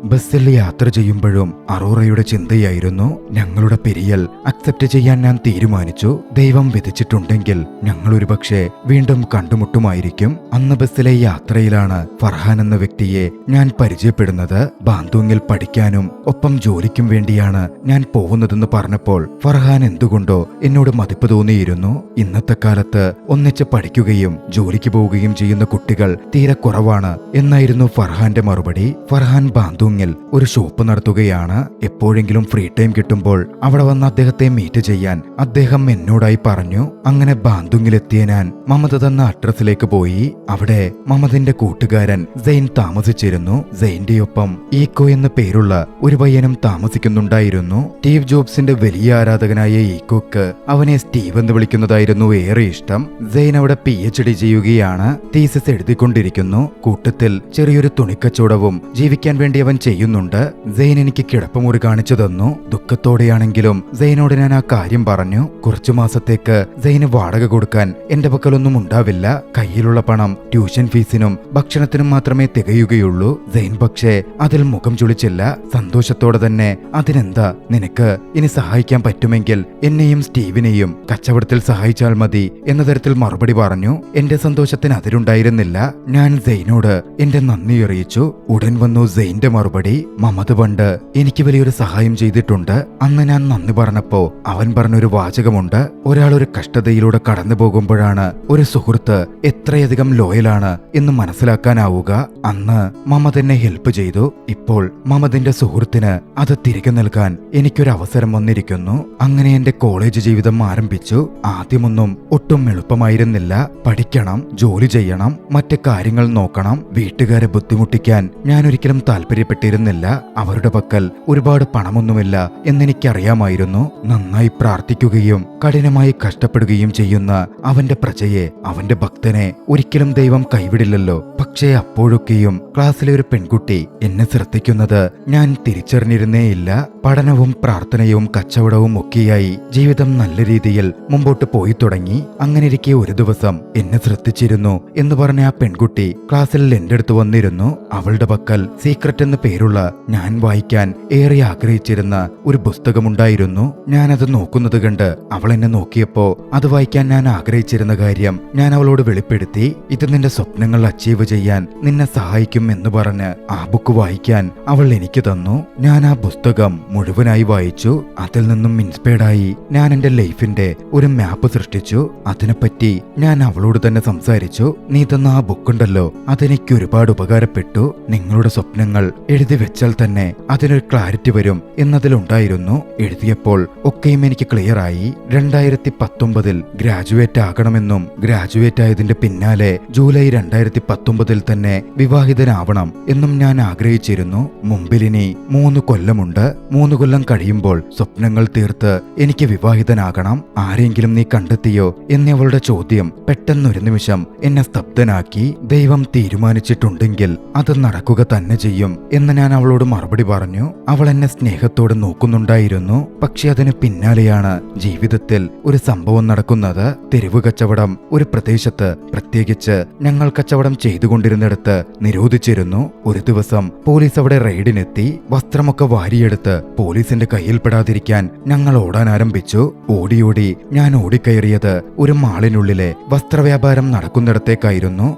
[SPEAKER 1] ബസ്സിൽ യാത്ര ചെയ്യുമ്പോഴും അറോറയുടെ ചിന്തയായിരുന്നു. ഞങ്ങളുടെ പിരിയൽ അക്സെപ്റ്റ് ചെയ്യാൻ ഞാൻ തീരുമാനിച്ചു. ദൈവം വിധിച്ചിട്ടുണ്ടെങ്കിൽ ഞങ്ങൾ ഒരുപക്ഷെ വീണ്ടും കണ്ടുമുട്ടുമായിരിക്കും. അന്ന് ബസ്സിലെ യാത്രയിലാണ് ഫർഹാൻ എന്ന വ്യക്തിയെ ഞാൻ പരിചയപ്പെടുന്നത്. ബാന്തോങ്ങിൽ പഠിക്കാനും ഒപ്പം ജോലിക്കും വേണ്ടിയാണ് ഞാൻ പോകുന്നതെന്ന് പറഞ്ഞപ്പോൾ ഫർഹാൻ എന്തുകൊണ്ടോ എന്നോട് മതിപ്പ് തോന്നിയിരുന്നു. ഇന്നത്തെ കാലത്ത് ഒന്നിച്ച് പഠിക്കുകയും ജോലിക്ക് പോവുകയും ചെയ്യുന്ന കുട്ടികൾ തീരെ കുറവാണ് എന്നായിരുന്നു ഫർഹാന്റെ മറുപടി. ഫർഹാൻ ബാന്തോങ്ങിൽ ഒരു ഷോപ്പ് നടത്തുകയാണ്. എപ്പോഴെങ്കിലും ഫ്രീ ടൈം കിട്ടുമ്പോൾ അവിടെ വന്ന് അദ്ദേഹത്തെ മീറ്റ് ചെയ്യാൻ അദ്ദേഹം എന്നോടായി പറഞ്ഞു. അങ്ങനെ ബാന്തോങ്ങിലെത്തിയ ഞാൻ മമത തന്ന അഡ്രസ്സിലേക്ക് പോയി. അവിടെ മമതിന്റെ കൂട്ടുകാരൻ സെയിൻ താമസിച്ചിരുന്നു. സെയിന്റെ ഒപ്പം ഈക്കോ എന്ന പേരുള്ള ഒരു പയ്യനും താമസിക്കുന്നുണ്ടായിരുന്നു. സ്റ്റീവ് ജോബ്സിന്റെ വലിയ ആരാധകനായ ഈക്കോക്ക് അവനെ സ്റ്റീവ് എന്ന് വിളിക്കുന്നതായിരുന്നു ഏറെ ഇഷ്ടം. സെയിൻ അവിടെ PhD ചെയ്യുകയാണ്. തീസിസ് എഴുതിക്കൊണ്ടിരിക്കുന്നു. കൂട്ടത്തിൽ ചെറിയൊരു തുണിക്കച്ചവടവും ജീവിക്കാൻ വേണ്ടി അവൻ ചെയ്യുന്നുണ്ട്. സെയിൻ എനിക്ക് കിടപ്പുമുറി കാണിച്ചു തന്നു. ദുഃഖത്തോടെയാണെങ്കിലും സെയിനോട് ഞാൻ ആ കാര്യം പറഞ്ഞു. കുറച്ചു മാസത്തേക്ക് സെയിന് വാടക കൊടുക്കാൻ എന്റെ പക്കലൊന്നും ഉണ്ടാവില്ല. കയ്യിലുള്ള പണം ട്യൂഷൻ ഫീസിനും ഭക്ഷണത്തിനും മാത്രമേ തികയുകയുള്ളൂ. സെയിൻ പക്ഷേ അതിൽ മുഖം ചുളിച്ചില്ല. സന്തോഷത്തോടെ തന്നെ, അതിനെന്താ, നിനക്ക് ഇനി സഹായിക്കാൻ പറ്റുമെങ്കിൽ എന്നെയും സ്റ്റീവിനെയും കച്ചവടത്തിൽ സഹായിച്ചാൽ മതി എന്ന തരത്തിൽ മറുപടി പറഞ്ഞു. എന്റെ സന്തോഷത്തിന് അതിരുണ്ടായിരുന്നില്ല. ഞാൻ സെയിനോട് എന്റെ നന്ദി അറിയിച്ചു. ഉടൻ വന്നു സെയിന്റെ മറുപടി, മമത പണ്ട് എനിക്ക് വലിയൊരു സഹായം ചെയ്തിട്ടുണ്ട്. അന്ന് ഞാൻ നന്ദി പറഞ്ഞപ്പോ അവൻ പറഞ്ഞൊരു വാചകമുണ്ട്, ഒരാൾ ഒരു കഷ്ടതയിലൂടെ കടന്നു പോകുമ്പോഴാണ് ഒരു സുഹൃത്ത് എത്രയധികം ലോയലാണ് എന്ന് മനസ്സിലാക്കാനാവുക. അന്ന് മമത എന്നെ ഹെൽപ്പ് ചെയ്തു. ഇപ്പോൾ മമതിന്റെ സുഹൃത്തിന് അത് തിരികെ നൽകാൻ എനിക്കൊരു അവസരം വന്നിരിക്കുന്നു. അങ്ങനെ എന്റെ കോളേജ് ജീവിതം ആരംഭിച്ചു. ആദ്യമൊന്നും ഒട്ടും എളുപ്പമായിരുന്നില്ല. പഠിക്കണം, ജോലി ചെയ്യണം, മറ്റ് കാര്യങ്ങൾ നോക്കണം. വീട്ടുകാരെ ബുദ്ധിമുട്ടിക്കാൻ ഞാൻ ഒരിക്കലും താല്പര്യപ്പെട്ടിരുന്നില്ല. അവരുടെ പക്കൽ ഒരുപാട് പണമൊന്നുമില്ല എന്നെനിക്കറിയാമായിരുന്നു. നന്നായി പ്രാർത്ഥിക്കുകയും കഠിനമായി കഷ്ടപ്പെടുകയും ചെയ്യുന്ന അവന്റെ പ്രജയെ, അവന്റെ ഭക്തനെ ഒരിക്കലും ദൈവം കൈവിടില്ലല്ലോ. പക്ഷേ അപ്പോഴൊക്കെയും ക്ലാസ്സിലെ ഒരു പെൺകുട്ടി എന്നെ ശ്രദ്ധിക്കുന്നത് ഞാൻ തിരിച്ചറിഞ്ഞിരുന്നേയില്ല. പഠനവും പ്രാർത്ഥനയും കച്ചവടവും ഒക്കെയായി ജീവിതം നല്ല രീതിയിൽ മുമ്പോട്ട് പോയി തുടങ്ങി. അങ്ങനെയിരിക്കെ ഒരു ദിവസം എന്നെ ശ്രദ്ധിച്ചിരുന്നു എന്ന് പറഞ്ഞ ആ പെൺകുട്ടി ക്ലാസ്സിൽ എന്റെ അടുത്ത് വന്നിരുന്നു. അവളുടെ പക്കൽ സീക്രട്ട് എന്ന് പേരുള്ള ഞാൻ വായിക്കാൻ ഏറെ ആഗ്രഹിച്ചിരുന്ന ഒരു പുസ്തകമുണ്ടായിരുന്നു. ഞാനത് നോക്കുന്നത് കണ്ട് അവൾ എന്നെ നോക്കിയപ്പോ അത് വായിക്കാൻ ഞാൻ ആഗ്രഹിച്ചിരുന്ന കാര്യം ഞാൻ അവളോട് വെളിപ്പെടുത്തി. ഇത് നിന്റെ സ്വപ്നങ്ങൾ അച്ചീവ് ചെയ്യാൻ നിന്നെ സഹായിക്കും എന്ന് പറഞ്ഞ് ആ ബുക്ക് വായിക്കാൻ അവൾ എനിക്ക് തന്നു. ഞാൻ ആ പുസ്തകം മുഴുവനായി വായിച്ചു. അതിൽ നിന്നും ഇൻസ്പയർഡായി ഞാൻ എന്റെ ലൈഫിന്റെ ഒരു മാപ്പ് സൃഷ്ടിച്ചു. അതിനെപ്പറ്റി ഞാൻ അവളോട് തന്നെ സംസാരിച്ചു. നീ തന്ന ആ ബുക്കുണ്ടല്ലോ, അതെനിക്ക് ഒരുപാട് ഉപകാരപ്പെട്ടു. നിങ്ങളുടെ സ്വപ്നങ്ങൾ എഴുതി വെച്ചാൽ തന്നെ അതിനൊരു ക്ലാരിറ്റി വരും എന്നതിലുണ്ടായിരുന്നു. എഴുതിയപ്പോൾ ഒക്കെയും എനിക്ക് ക്ലിയറായി. 2019 ഗ്രാജുവേറ്റ് ആകണമെന്നും ഗ്രാജുവേറ്റ് ആയതിന്റെ പിന്നാലെ ജൂലൈ 2019 തന്നെ വിവാഹിതനാവണം എന്നും ഞാൻ ആഗ്രഹിച്ചിരുന്നു. മുമ്പിലിനി 3 കൊല്ലമുണ്ട്. 3 കൊല്ലം കഴിയുമ്പോൾ സ്വപ്നങ്ങൾ തീർത്ത് എനിക്ക് വിവാഹിതനാകണം. ആരെങ്കിലും നീ കണ്ടെത്തിയോ എന്നവളുടെ ചോദ്യം പെട്ടെന്നൊരു നിമിഷം എന്നെ സ്തബ്ധനാക്കി. ദൈവം തീരുമാനിച്ചിട്ടുണ്ടെങ്കിൽ അത് നടക്കുക തന്നെ ചെയ്യും എന്ന അന്ന് ഞാൻ അവളോട് മറുപടി പറഞ്ഞു. അവൾ എന്നെ സ്നേഹത്തോടെ നോക്കുന്നുണ്ടായിരുന്നു. പക്ഷെ അതിന് പിന്നാലെയാണ് ജീവിതത്തിൽ ഒരു സംഭവം നടക്കുന്നത്. തെരുവ് കച്ചവടം ഒരു പ്രദേശത്ത്, പ്രത്യേകിച്ച് ഞങ്ങൾ കച്ചവടം ചെയ്തുകൊണ്ടിരുന്നിടത്ത് നിരോധിച്ചിരുന്നു. ഒരു ദിവസം പോലീസ് അവിടെ റെയ്ഡിനെത്തി. വസ്ത്രമൊക്കെ വാരിയെടുത്ത് പോലീസിന്റെ കയ്യിൽപ്പെടാതിരിക്കാൻ ഞങ്ങൾ ഓടാൻ ആരംഭിച്ചു. ഓടി ഞാൻ ഓടിക്കയറിയത് ഒരു മാളിനുള്ളിലെ വസ്ത്രവ്യാപാരം നടക്കുന്നിടത്തേക്കായിരുന്നു.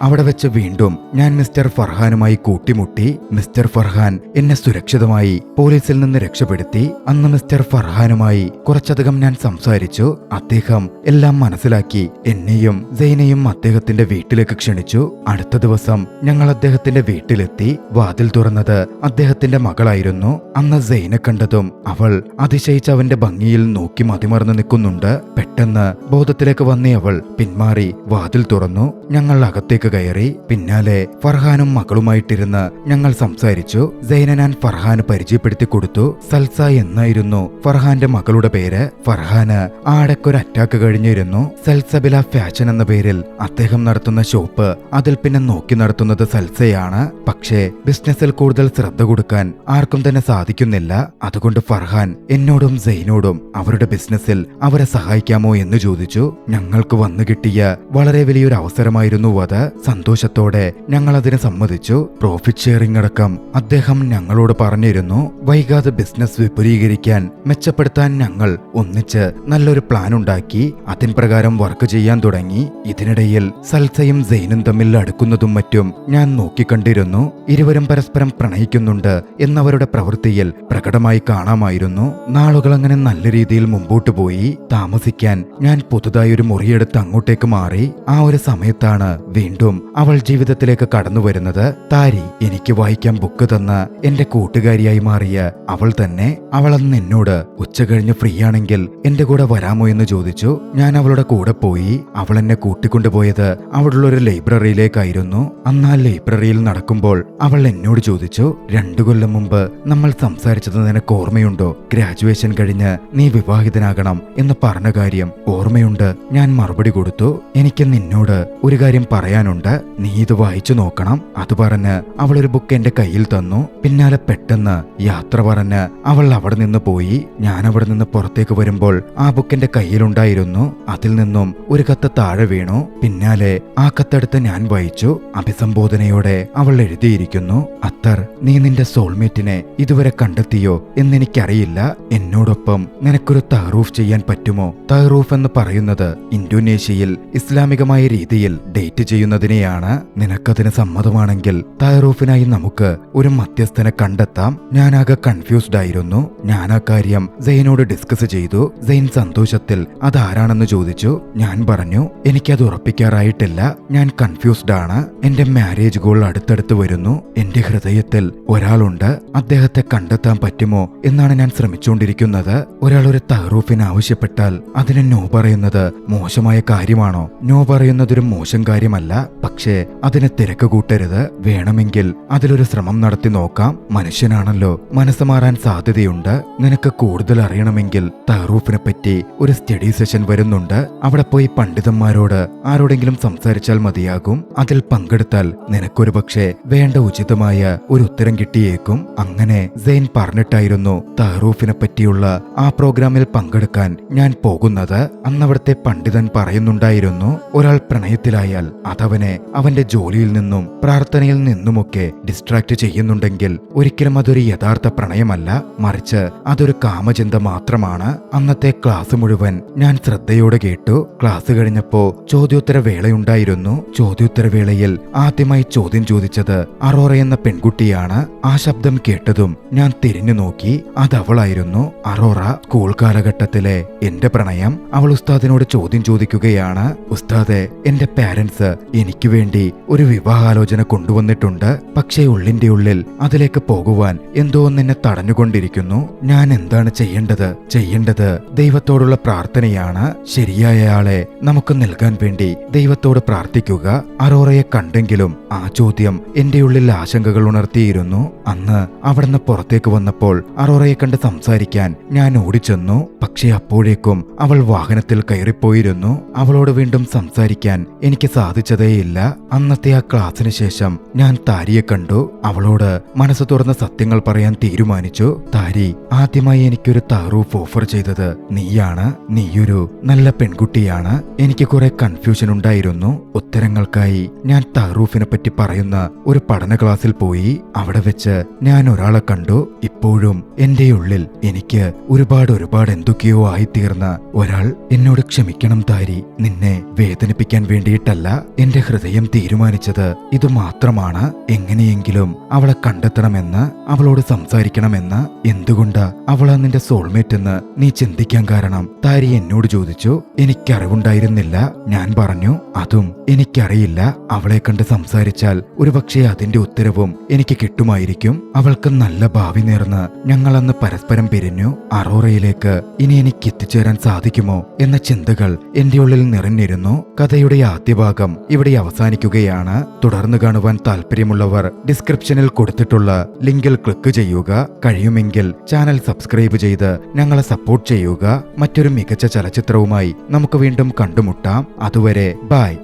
[SPEAKER 1] അവിടെ വെച്ച് വീണ്ടും ഞാൻ മിസ്റ്റർ ഫർഹാനുമായി കൂട്ടിമുട്ടി. മിസ്റ്റർ ഫർഹാൻ എന്നെ സുരക്ഷിതമായി പോലീസിൽ നിന്ന് രക്ഷപ്പെടുത്തി. അന്ന് മിസ്റ്റർ ഫർഹാനുമായി കുറച്ചധികം ഞാൻ സംസാരിച്ചു. അദ്ദേഹം എല്ലാം മനസ്സിലാക്കി എന്നെയും സൈനയും അദ്ദേഹത്തിന്റെ വീട്ടിലേക്ക് ക്ഷണിച്ചു. അടുത്ത ദിവസം ഞങ്ങൾ അദ്ദേഹത്തിന്റെ വീട്ടിലെത്തി. വാതിൽ തുറന്നത് അദ്ദേഹത്തിന്റെ മകളായിരുന്നു. അന്ന് സൈനെ കണ്ടതും അവൾ അതിശയിച്ച് അവന്റെ ഭംഗിയിൽ നോക്കി മതിമറന്നു നിൽക്കുന്നുണ്ട്. പെട്ടെന്ന് ബോധത്തിലേക്ക് വന്ന അവൾ പിന്മാറി വാതിൽ തുറന്നു. ഞങ്ങൾ അകത്തേക്ക് കയറി. പിന്നാലെ ഫർഹാനും മകളുമായിട്ടിരുന്ന് ഞങ്ങൾ സംസാരിച്ചു. സൈന ഞാൻ ഫർഹാന് പരിചയപ്പെടുത്തി കൊടുത്തു. സൽസ എന്നായിരുന്നു ഫർഹാന്റെ മകളുടെ പേര്. ഫർഹാന് ആടക്കൊരു അറ്റാക്ക് കഴിഞ്ഞിരുന്നു. സൽസബില ഫാഷൻ എന്ന പേരിൽ അദ്ദേഹം നടത്തുന്ന ഷോപ്പ്, അതിൽ പിന്നെ നോക്കി നടത്തുന്നത് സൽസയാണ്. പക്ഷേ ബിസിനസ്സിൽ കൂടുതൽ ശ്രദ്ധ കൊടുക്കാൻ ആർക്കും തന്നെ സാധിക്കുന്നില്ല. അതുകൊണ്ട് ഫർഹാൻ എന്നോടും സൈനോടും അവരുടെ ബിസിനസ്സിൽ അവരെ സഹായിക്കാമോ എന്ന് ചോദിച്ചു. ഞങ്ങൾക്ക് വന്നു കിട്ടിയ വളരെ വലിയൊരു അവസരമായിരുന്നു അത്. സന്തോഷത്തോടെ ഞങ്ങൾ അതിന് സമ്മതിച്ചു. പ്രോഫിറ്റ് ഷെയറിംഗ് അടക്കം അദ്ദേഹം ഞങ്ങളോട് പറഞ്ഞിരുന്നു. വൈകാതെ ബിസിനസ് വിപുലീകരിക്കാൻ, മെച്ചപ്പെടുത്താൻ ഞങ്ങൾ ഒന്നിച്ച് നല്ലൊരു പ്ലാൻ ഉണ്ടാക്കി. അതിൻ പ്രകാരം വർക്ക് ചെയ്യാൻ തുടങ്ങി. ഇതിനിടയിൽ സൽസയും സൈനും തമ്മിൽ അടുക്കുന്നതും മറ്റും ഞാൻ നോക്കിക്കണ്ടിരുന്നു. ഇരുവരും പരസ്പരം പ്രണയിക്കുന്നുണ്ട് എന്നവരുടെ പ്രവൃത്തിയിൽ പ്രകടമായി കാണാമായിരുന്നു. നാളുകൾ അങ്ങനെ നല്ല രീതിയിൽ മുമ്പോട്ട് പോയി. താമസിക്കാൻ ഞാൻ പുതുതായി ഒരു മുറിയെടുത്ത് അങ്ങോട്ടേക്ക് മാറി. ആ ഒരു സമയത്താണ് വീണ്ടും അവൾ ജീവിതത്തിലേക്ക് കടന്നു വരുന്നത്. താരി, എനിക്ക് വായിക്കാൻ ബുക്ക് തന്ന എന്റെ കൂട്ടുകാരിയായി മാറിയ അവൾ തന്നെ. അവൾ അന്ന് എന്നോട് ഉച്ച കഴിഞ്ഞ് ഫ്രീ ആണെങ്കിൽ എന്റെ കൂടെ വരാമോ എന്ന് ചോദിച്ചു. ഞാൻ അവളുടെ കൂടെ പോയി. അവൾ എന്നെ കൂട്ടിക്കൊണ്ടുപോയത് അവിടുള്ള ഒരു ലൈബ്രറിയിലേക്കായിരുന്നു. അന്ന് ആ ലൈബ്രറിയിൽ നടക്കുമ്പോൾ അവൾ എന്നോട് ചോദിച്ചു, 2 കൊല്ലം മുമ്പ് നമ്മൾ സംസാരിച്ചത് നിനക്ക് ഓർമ്മയുണ്ടോ? ഗ്രാജുവേഷൻ കഴിഞ്ഞ് നീ വിവാഹിതനാകണം എന്ന് പറഞ്ഞ കാര്യം ഓർമ്മയുണ്ട്. ഞാൻ മറുപടി കൊടുത്തു. എനിക്ക് നിന്നോട് ഒരു കാര്യം പറയാനുണ്ട്, നീ ഇത് വായിച്ചു നോക്കണം. അത് പറഞ്ഞ് അവൾ ഒരു ബുക്ക് എന്റെ കയ്യിൽ തന്നു. പിന്നാലെ പെട്ടെന്ന് യാത്ര പറഞ്ഞ് അവൾ അവിടെ നിന്ന് പോയി. ഞാൻ അവിടെ നിന്ന് പുറത്തേക്ക് വരുമ്പോൾ ആ ബുക്ക് എന്റെ കയ്യിലുണ്ടായിരുന്നു. അതിൽ നിന്നും ഒരു കത്ത് താഴെ വീണു. പിന്നാലെ ആ കത്തെടുത്ത് ഞാൻ വായിച്ചു. അഭിസംബോധനയോടെ അവൾ എഴുതിയിരിക്കുന്നു, അത്തർ, നീ നിന്റെ സോൾമേറ്റിനെ ഇതുവരെ കണ്ടെത്തിയോ എന്നെനിക്കറിയില്ല. എന്നോടൊപ്പം നിനക്കൊരു തഹറൂഫ് ചെയ്യാൻ പറ്റുമോ? തഹറൂഫ് എന്ന് പറയുന്നത് ഇന്തോനേഷ്യയിൽ ഇസ്ലാമികമായ രീതിയിൽ ഡേറ്റ് ചെയ്യുന്നതിനെയാണ്. നിനക്കതിന് സമ്മതമാണെങ്കിൽ തഹറൂഫിനായി നമുക്ക് ഒരു മധ്യസ്ഥനെ കണ്ടെത്താം. ഞാനാകെ കൺഫ്യൂസ്ഡ് ആയിരുന്നു. ഞാൻ ആ കാര്യം സൈനോട് ഡിസ്കസ് ചെയ്തു. സൈൻ സന്തോഷത്തിൽ അതാരാണെന്ന് ചോദിച്ചു. ഞാൻ പറഞ്ഞു, എനിക്കത് ഉറപ്പിക്കാറായിട്ടില്ല, ഞാൻ കൺഫ്യൂസ്ഡ് ആണ്. എന്റെ മാരേജ് ഗോൾ അടുത്തടുത്ത് വരുന്നു. എന്റെ ഹൃദയത്തിൽ ഒരാളുണ്ട്. അദ്ദേഹത്തെ കണ്ടെത്താൻ പറ്റുമോ എന്നാണ് ഞാൻ ശ്രമിച്ചുകൊണ്ടിരിക്കുന്നത്. ഒരാൾ ഒരു തഹറൂഫിന് ആവശ്യപ്പെട്ടാൽ അതിന് നോ പറയുന്നത് മോശമായ കാര്യമാണോ? നോ പറയുന്നതൊരു മോശം കാര്യമല്ല. പക്ഷേ അതിന് തിരക്ക് കൂട്ടരുത്. വേണമെങ്കിൽ അതിലൊരു ശ്രമം നടത്തി നോക്കാം. മനുഷ്യനാണല്ലോ, മനസ്സ് മാറാൻ സാധ്യതയുണ്ട്. നിനക്ക് കൂടുതൽ അറിയണമെങ്കിൽ തഹറൂഫിനെ പറ്റി ഒരു സ്റ്റഡി സെഷൻ വരുന്നുണ്ട്. അവിടെ പോയി പണ്ഡിതന്മാരോട് ആരോടെങ്കിലും സംസാരിച്ചാൽ മതിയാകും. അതിൽ പങ്കെടുത്താൽ നിനക്കൊരു പക്ഷേ വേണ്ട ഉചിതമായ ഒരു ഉത്തരം കിട്ടിയേക്കും. അങ്ങനെ സൈൻ പറഞ്ഞിട്ടായിരുന്നു തഹറൂഫിനെ പറ്റിയുള്ള ആ പ്രോഗ്രാമിൽ പങ്കെടുക്കാൻ ഞാൻ പോകുന്നത്. അന്നവിടുത്തെ പണ്ഡിതൻ പറയുന്നുണ്ടായിരുന്നു, ഒരാൾ പ്രണയത്തിലായാൽ അതവനെ അവന്റെ ജോലിയിൽ നിന്നും പ്രാർത്ഥനയിൽ നിന്നുമൊക്കെ ഡിസ്ട്രാക്ട് ചെയ്യുന്നുണ്ടെങ്കിൽ ഒരിക്കലും അതൊരു യഥാർത്ഥ പ്രണയമല്ല, മറിച്ച് അതൊരു കാമചിന്ത മാത്രമാണ്. അന്നത്തെ ക്ലാസ് മുഴുവൻ ഞാൻ ശ്രദ്ധയോടെ കേട്ടു. ക്ലാസ് കഴിഞ്ഞപ്പോ ചോദ്യോത്തര വേളയുണ്ടായിരുന്നു. ചോദ്യോത്തര വേളയിൽ ആദ്യമായി ചോദ്യം ചോദിച്ചത് അറോറ എന്ന പെൺകുട്ടിയാണ്. ആ ശബ്ദം കേട്ടതും ഞാൻ തിരിഞ്ഞു നോക്കി. അതവളായിരുന്നു. അറോറ. സ്കൂൾ കാലഘട്ടത്തിലെ എന്റെ പ്രണയം. അവൾ ഉസ്താദിനോട് ചോദ്യം ചോദിക്കുകയാണ്, ഉസ്താദെ, എന്റെ പാരന്റ്സ് എനിക്ക് വേണ്ടി ഒരു വിവാഹാലോചന കൊണ്ടുവന്നിട്ടുണ്ട്. പക്ഷേ ഉള്ളിന്റെ ഉള്ളിൽ അതിലേക്ക് പോകുവാൻ എന്തോ എന്നെ തടഞ്ഞുകൊണ്ടിരിക്കുന്നു. ഞാൻ എന്താണ് ചെയ്യേണ്ടത് ദൈവത്തോടുള്ള പ്രാർത്ഥനയാണ്. ശരിയായ ആളെ നമുക്ക് നൽകാൻ വേണ്ടി ദൈവത്തോട് പ്രാർത്ഥിക്കുക. അറോറയെ കണ്ടെങ്കിലും ആ ചോദ്യം എന്റെ ഉള്ളിൽ ആശങ്കകൾ ഉണർത്തിയിരുന്നു. അന്ന് അവിടുന്ന് പുറത്തേക്ക് വന്നപ്പോൾ അറോറയെ കണ്ട് സംസാരിക്കാൻ ഞാൻ ഓടിച്ചെന്നു. പക്ഷേ അപ്പോഴേക്കും അവൾ വാഹനത്തിൽ കയറിപ്പോയിരുന്നു. അവളോട് വീണ്ടും സംസാരിക്കാൻ എനിക്ക് സാധിച്ചതേയില്ല. ഓർമ്മയില്ല. അന്നത്തെ ആ ക്ലാസ്സിന് ശേഷം ഞാൻ താരിയെ കണ്ടു. അവളോട് മനസ്സ് തുറന്ന സത്യങ്ങൾ പറയാൻ തീരുമാനിച്ചു. താരി, ആദ്യമായി എനിക്കൊരു താറൂഫ് ഓഫർ ചെയ്തത് നീയാണ്. നീയൊരു നല്ല പെൺകുട്ടിയാണ്. എനിക്ക് കുറെ കൺഫ്യൂഷൻ ഉണ്ടായിരുന്നു. ഉത്തരങ്ങൾക്കായി ഞാൻ താറൂഫിനെ പറ്റി പറയുന്ന ഒരു പഠന ക്ലാസ്സിൽ പോയി. അവിടെ വെച്ച് ഞാൻ ഒരാളെ കണ്ടു. ഇപ്പോഴും എന്റെ ഉള്ളിൽ എനിക്ക് ഒരുപാട് എന്തൊക്കെയോ ആയിത്തീർന്ന ഒരാൾ. എന്നോട് ക്ഷമിക്കണം താരി. നിന്നെ വേദനിപ്പിക്കാൻ വേണ്ടിയിട്ടല്ല. എന്റെ ഹൃദയം തീരുമാനിച്ചത് ഇത് മാത്രമാണ്. എങ്ങനെയെങ്കിലും അവളെ കണ്ടെത്തണമെന്ന്, അവളോട് സംസാരിക്കണമെന്ന്. എന്തുകൊണ്ടാ അവളാ നിന്റെ സോൾമേറ്റ് എന്ന് നീ ചിന്തിക്കാൻ കാരണം? താരി എന്നോട് ചോദിച്ചു. എനിക്കറിവുണ്ടായിരുന്നില്ല. ഞാൻ പറഞ്ഞു, അതും എനിക്കറിയില്ല. അവളെ കണ്ട് സംസാരിച്ചാൽ ഒരുപക്ഷെ അതിന്റെ ഉത്തരവും എനിക്ക് കിട്ടുമായിരിക്കും. അവൾക്ക് നല്ല ഭാവി നേർന്ന് ഞങ്ങൾ അന്ന് പരസ്പരം പിരിഞ്ഞു. അറോറയിലേക്ക് ഇനി എനിക്ക് എത്തിച്ചേരാൻ സാധിക്കുമോ എന്ന ചിന്തകൾ എന്റെ ഉള്ളിൽ നിറഞ്ഞിരുന്നു. കഥയുടെ ആദ്യ ഭാഗം ഇവിടെ അവസാനിക്കുകയാണ്. തുടർന്ന് കാണുവാൻ താല്പര്യമുള്ളവർ ഡിസ്ക്രിപ്ഷനിൽ കൊടുത്തിട്ടുള്ള ലിങ്കിൽ ക്ലിക്ക് ചെയ്യുക. കഴിയുമെങ്കിൽ ചാനൽ സബ്സ്ക്രൈബ് ചെയ്ത് ഞങ്ങളെ സപ്പോർട്ട് ചെയ്യുക. മറ്റൊരു മികച്ച ചലച്ചിത്രവുമായി നമുക്ക് വീണ്ടും കണ്ടുമുട്ടാം. അതുവരെ ബൈ.